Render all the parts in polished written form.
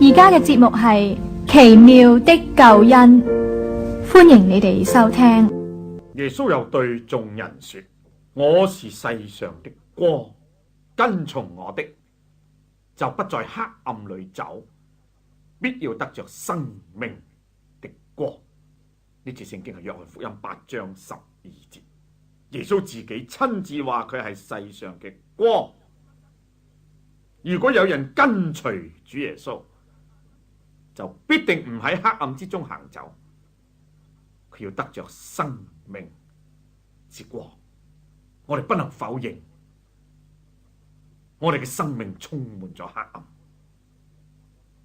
而家嘅節目係奇妙的救恩，歡迎你哋收聽。耶穌又對眾人說：我是世上的光，跟從我的，就不在黑暗裏走，必要得着生命的光。呢節聖經係約翰福音8章12節。耶穌自己親自話佢係世上嘅光。如果有人跟隨主耶穌，就必定唔喺黑暗之中行走，佢要得着生命之光。我哋不能否認，我哋嘅生命充滿咗黑暗。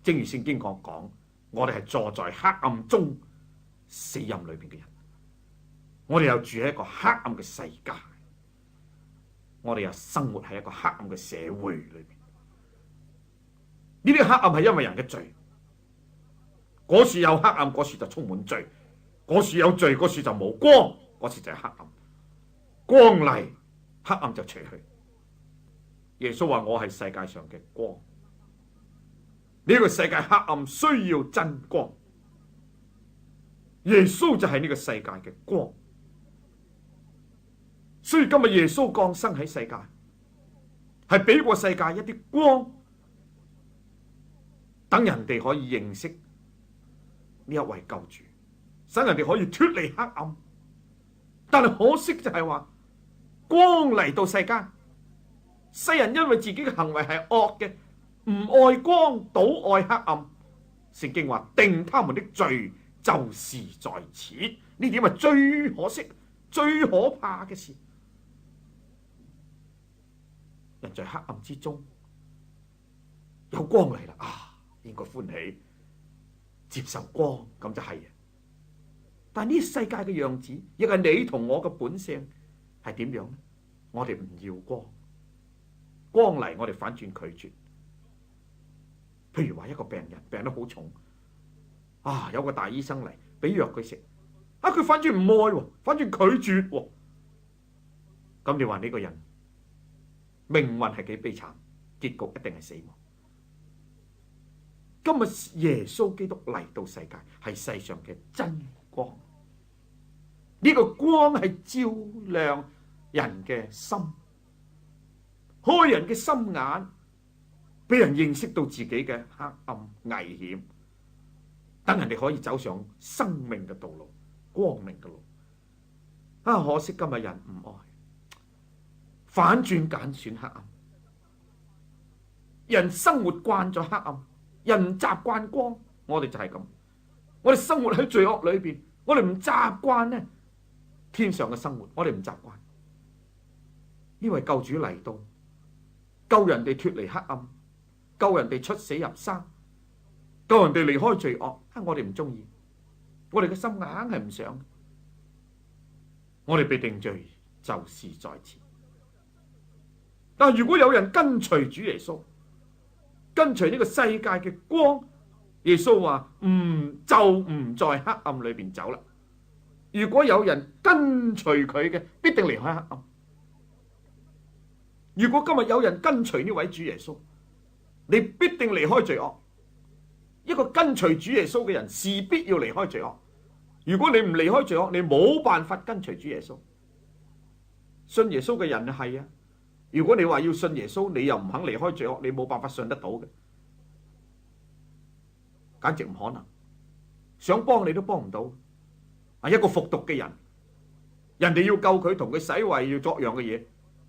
正如聖經講，我哋係坐在黑暗中死蔭裏邊嘅人，我哋又住喺一個黑暗嘅世界，我哋又生活喺一個黑暗嘅社會裏邊。呢啲黑暗係因為人嘅罪，嗰處有黑暗，嗰處就充滿罪；嗰處有罪，嗰處就冇光，嗰處就係黑暗。光嚟，黑暗就除去。耶穌話：我係世界上嘅光。呢個世界黑暗需要真光，耶穌就係呢個世界嘅光。所以今日耶穌降生喺世界，係俾過世界一啲光，等人哋可以認識呢一位救主，使人哋可以脫離黑暗。但係可惜就係話，光嚟到世間，世人因為自己嘅行為係惡嘅，唔愛光，倒愛黑暗。聖經話定他們的罪就是在此。呢點係最可惜、最可怕嘅事。人在黑暗之中，有光嚟啦，應該歡喜接受光，咁就係。但係呢世界嘅樣子，亦係你同我嘅本性係點樣呢？我哋唔要光，光嚟我哋反轉拒絕。譬如話一個病人病得好重，有個大醫生嚟俾藥佢食，佢反轉唔愛，反轉拒絕。咁你話呢個人命運係幾悲慘，結局一定係死亡。今日耶穌基督嚟到世界，係世上嘅真光。呢個光係照亮人嘅心，開人嘅心眼，俾人認識到自己嘅黑暗危險，等人哋可以走上生命嘅道路、光明嘅路。可惜今日人唔愛，反轉揀選黑暗。人生活慣咗黑暗，人習慣光，我哋就係咁。我哋生活喺罪惡裏邊，我哋唔習慣呢天上嘅生活，我哋唔習慣。因為救主嚟到，救人哋脫離黑暗，救人哋出死入生，救人哋離開罪惡。我哋唔中意，我哋嘅心硬係唔想。我哋被定罪就是在此。但如果有人跟隨主耶穌，跟隨呢個世界嘅光，耶穌話就唔在黑暗裏邊走啦。如果有人跟隨佢嘅，必定離開黑暗。如果今日有人跟隨呢位主耶穌，你必定離開罪惡。一個跟隨主耶穌嘅人，勢必要離開罪惡。如果你唔離開罪惡，你冇辦法跟隨主耶穌。信耶穌嘅人係如果你話要信耶穌，你又唔肯離開罪惡，你冇辦法信得到嘅，簡直唔可能。想幫你都幫唔到。一個服毒嘅人，人哋要救佢，同佢洗胃，要作樣嘅嘢，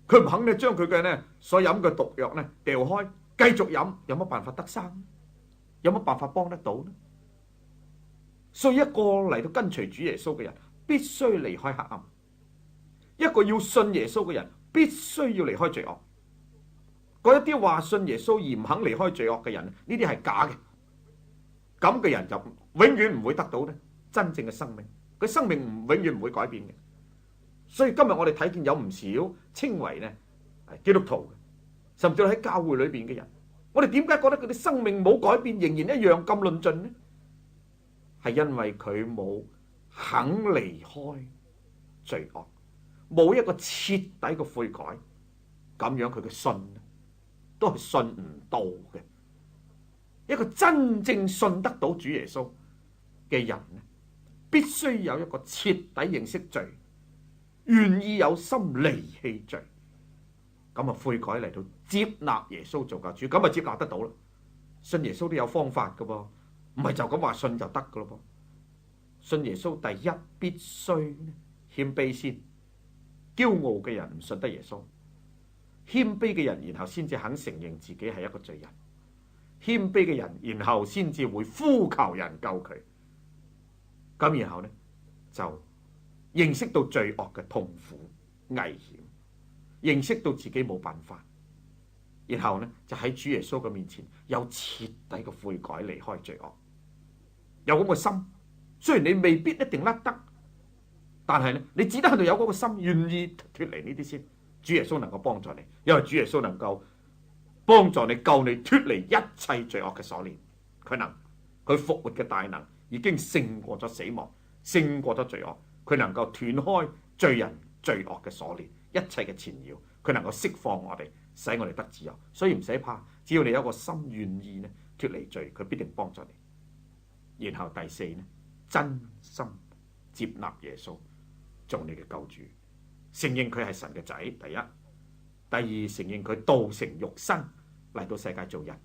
佢唔肯咧，將佢嘅所飲嘅毒藥咧掉開，繼續飲，有乜辦法得生？有乜辦法幫得到呢？所以一個嚟到跟隨主耶穌嘅人，必須離開黑暗。一個要信耶穌嘅人，必須要離開罪惡。嗰一啲話信耶穌而唔肯離開罪惡嘅人，呢啲係假嘅。咁嘅人就永遠唔會得到真正嘅生命。佢生命永遠唔會改變嘅。所以今日我哋睇見有唔少稱為基督徒，甚至喺教會裏邊嘅人，我哋點解覺得佢哋生命冇改變，仍然一樣咁論盡呢？係因為佢冇肯離開罪惡，冇一個徹底嘅悔改，咁樣佢嘅信都係信唔到嘅。一個真正信得到主耶穌嘅人呢，必須有一個徹底認識罪，願意有心離棄罪，咁啊悔改嚟到接納耶穌做救主，咁啊接納得到啦。信耶穌都有方法噶噃，唔係就咁話信就得噶咯噃。信耶穌第一必須謙卑先，驕傲嘅人唔信得耶穌，謙卑嘅人然後先至肯承認自己係一個罪人，謙卑嘅人然後先至會呼求人救佢，咁然後呢就認識到罪惡嘅痛苦危險，認識到自己冇辦法，然後呢就喺主耶穌嘅面前有徹底嘅悔改，離開罪惡，有咁嘅心。雖然你未必一定甩得，但係呢你只得喺度有嗰個心，願意脫離呢啲先，主耶穌能夠幫助你，因為主耶穌能夠幫助你救你脫離一切罪惡嘅鎖鏈。佢復活嘅大能已經勝過咗死亡，勝過咗罪惡，佢能夠斷開罪人罪惡嘅鎖鏈，一切嘅纏繞，佢能夠釋放我哋，使我哋得自由。所以唔使怕，只要你有一個心願意呢脫離罪，佢必定幫助你。然後第四呢，真心接納耶穌做你嘅救主，承認佢係神嘅仔。第一，第二，承認佢道成肉身嚟到世界做人。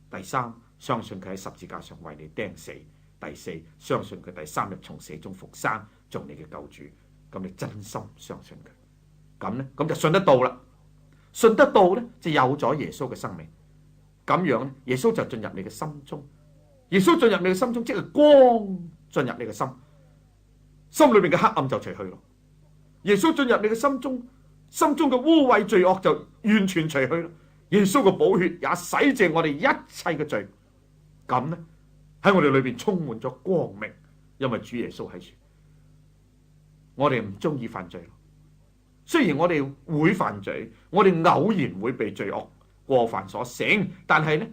第三，相信佢喺十字架上為你釘死。第四，相信佢第三日從死中復生做你嘅救主。咁你真心相信佢，咁呢，咁就信得到啦。信得到呢，就有咗耶穌嘅生命。咁樣呢，耶穌就進入你嘅心中。耶穌進入你嘅心中，即係光進入你嘅心，心裏面嘅黑暗就除去咯。耶穌進入你嘅心中，心中嘅污穢罪惡就完全除去咯。耶穌嘅寶血也洗淨我哋一切嘅罪，咁呢，喺我哋裏邊充滿咗光明，因為主耶穌喺處。我哋唔中意犯罪，雖然我哋會犯罪，我哋偶然會被罪惡過犯所勝，但係呢，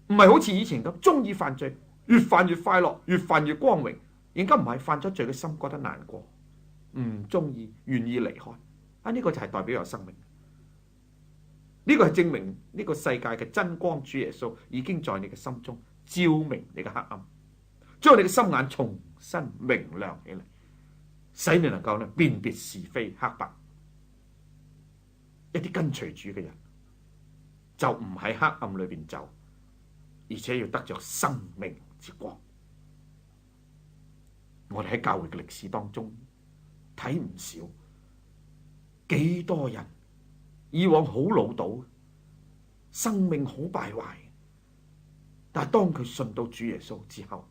唔係好似以前咁中意犯罪，越犯越快樂，越犯越光榮。而家唔係犯咗罪嘅心覺得難過，唔中意，願意離開。呢個就係代表有生命。呢個係證明呢個世界嘅真光主耶穌已經在你嘅心中照明你嘅黑暗，將你嘅心眼重新明亮起嚟，使你能夠辨別是非黑白。一啲跟隨主嘅人就唔喺黑暗裏邊走，而且要得着生命之光。我哋喺教會嘅歷史當中睇唔少，幾多人以往好老道，生命好敗壞，但係當佢信到主耶穌之後，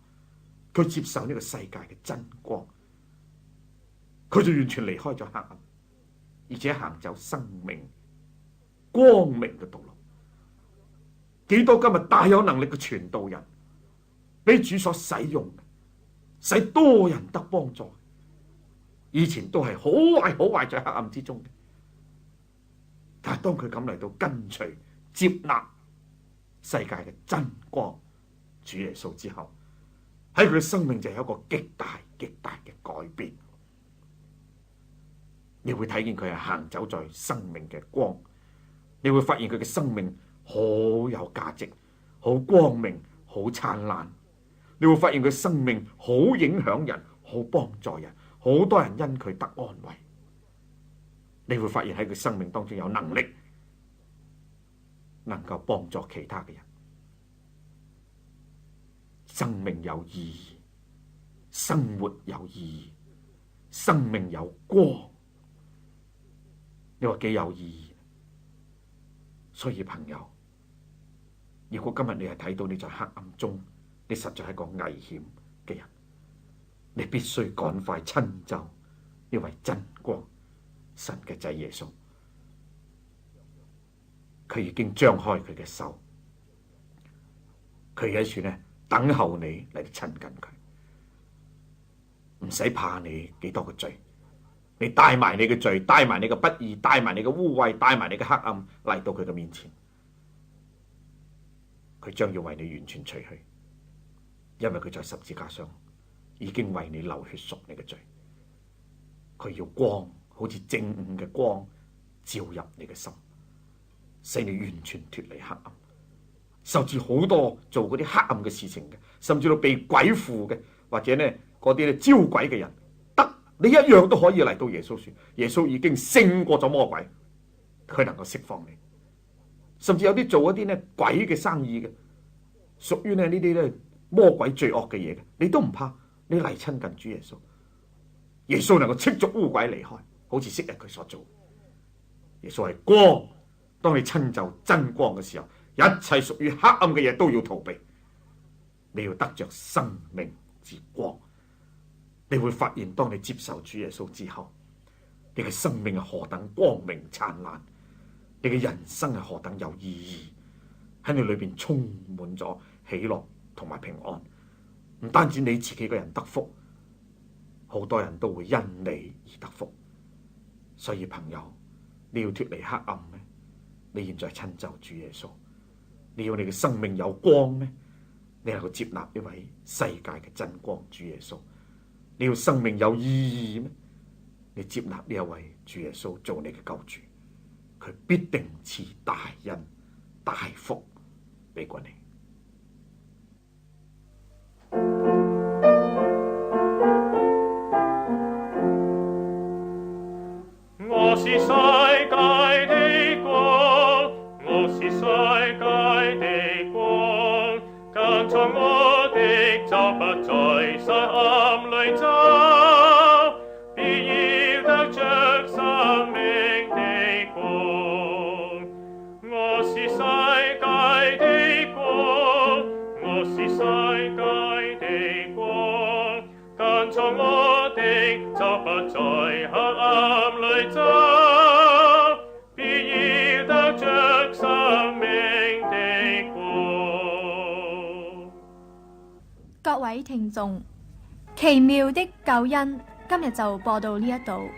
佢接受呢個世界嘅真光，佢就完全離開咗黑暗，而且行走生命光明嘅道路。幾多今日大有能力嘅傳道人，俾主所使用，使多人得幫助。以前都係好壞好壞在黑暗之中嘅，但係當佢咁嚟到跟隨接納世界嘅真光主耶穌之後，喺佢嘅生命就有一個極大極大嘅改變。你會睇見佢係行走在生命嘅光，你會發現佢嘅生命好有價值，好光明，好燦爛。你會發現佢生命好影響人，好幫助人，好多人因佢得安慰。你會發現喺佢生命當中有能力，能夠幫助其他嘅人。生命有意義，生活有意義，生命有光。你話幾有意義？所以朋友，如果今日你係睇到你在黑暗中，你實在係個危險嘅人，你必須趕快親就呢位真光神嘅仔耶穌。佢已經張開佢嘅手，佢喺處呢等候你嚟親近佢，唔使怕你幾多個罪，你帶埋你嘅罪，帶埋你嘅不義，帶埋你嘅污穢，帶埋你嘅黑暗嚟到佢嘅面前，佢將要為你完全除去，因為佢在十字架上已經為你流血贖你嘅罪。佢要光，好似正午嘅光照入你嘅心，使你完全脫離黑暗，受住好多做嗰啲黑暗嘅事情嘅，甚至到被鬼附嘅，或者呢嗰啲咧招鬼嘅人，得你一樣都可以嚟到耶穌說，耶穌已經勝過咗魔鬼，佢能夠釋放你。甚至有啲做一啲呢鬼嘅生意嘅，屬於呢啲咧魔鬼罪惡嘅嘢嘅，你都唔怕，你嚟親近主耶穌，耶穌能夠斥逐污鬼離開，好似昔日佢所做。耶穌係光，當你親就真光嘅時候，一切屬於黑暗嘅嘢都要逃避，你要得着生命之光。你會發現，當你接受主耶穌之後，你嘅生命係何等光明燦爛，你嘅人生係何等有意義，喺你裏邊充滿咗喜樂同埋平安。唔單止你自己個人得福，好多人都會因你而得福。所以朋友，你要脫離黑暗咩？你現在親就主耶穌。你要你嘅生命有光咩？你能夠接納呢位世界嘅真光主耶穌。你要生命有意義咩？你接納呢一位主耶穌做你嘅救主，佢必定賜大恩大福俾過你。我是世界的光，我是世界的光，跟從我的就不在深暗裏走，必要得着生命的光。我是世界的光，我是世界的光，跟從我的就不在黑暗裏走，必要得着生命的光。各位聽眾，奇妙的救恩今日就播到呢一度。